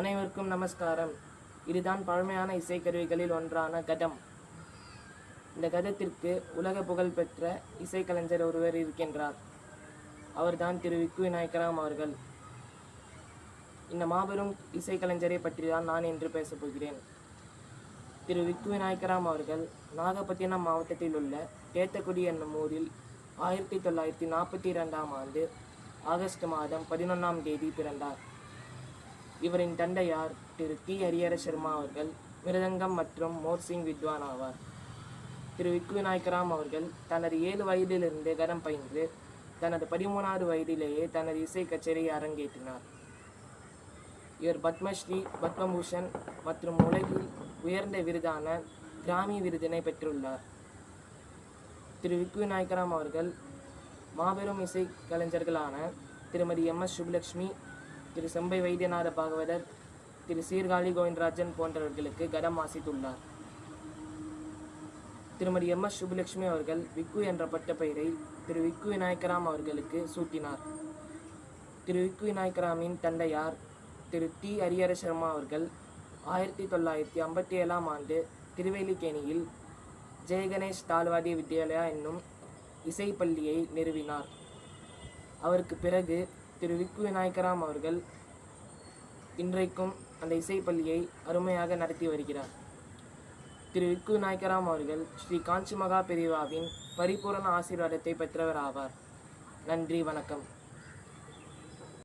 அனைவருக்கும் நமஸ்காரம். இதுதான் பழமையான இசைக்கருவிகளில் ஒன்றான கடம். இந்த கதத்திற்கு உலக புகழ் பெற்ற இசைக்கலைஞர் ஒருவர் இருக்கின்றார். அவர்தான் திரு விக்கு விநாயகராம் அவர்கள். இந்த மாபெரும் இசைக்கலைஞரை பற்றி தான் நான் இன்று பேசப் போகிறேன். திரு விக்கு விநாயகராம் அவர்கள் நாகப்பட்டினம் மாவட்டத்தில் உள்ள தேத்தக்குடி என்னும் ஊரில் 1942ஆம் ஆண்டு ஆகஸ்ட் மாதம் 11ஆம் தேதி பிறந்தார். இவரின் தந்தையார் திரு டி ஹரிஹர சர்மா அவர்கள் மிருதங்கம் மற்றும் மோர்சிங் வித்வான் ஆவார். திரு விக்கு விநாயகராம் அவர்கள் தனது 7 வயதிலிருந்து கடம் பயின்று தனது 13வது வயதிலேயே தனது இசை கச்சேரியை அரங்கேற்றினார். இவர் பத்மஸ்ரீ, பத்மபூஷன் மற்றும் உலகில் உயர்ந்த விருதான கிராமி விருதினை பெற்றுள்ளார். திரு விக்கு விநாயகராம் அவர்கள் மாபெரும் இசை கலைஞர்களான திருமதி எம்.எஸ். சுப்புலட்சுமி, திரு செம்பை வைத்தியநாத பாகவதர், திரு சீர்காழி கோவிந்தராஜன் போன்றவர்களுக்கு கடம் வாசித்துள்ளார். திருமதி எம்.எஸ். சுப்புலட்சுமி அவர்கள் விக்கு என்ற பட்ட பெயரை திரு விக்கு விநாயகராம் அவர்களுக்கு சூட்டினார். திரு விக்கு விநாயகராமின் தந்தையார் திரு டி ஹரிஹர சர்மா அவர்கள் 1957ஆம் ஆண்டு திருவேலிக்கேணியில் ஜெயகணேஷ் தாழ்வாதிய வித்யாலயா என்னும் இசைப்பள்ளியை நிறுவினார். அவருக்கு பிறகு திரு விக்கு விநாயகராம் அவர்கள் இன்றைக்கும் அந்த இசைப்பள்ளியை அருமையாக நடத்தி வருகிறார். திரு விக்கு விநாயகராம் அவர்கள் ஸ்ரீ காஞ்சி மகா பெரிவாவின் பரிபூரண ஆசீர்வாதத்தை பெற்றவர் ஆவார். நன்றி, வணக்கம்.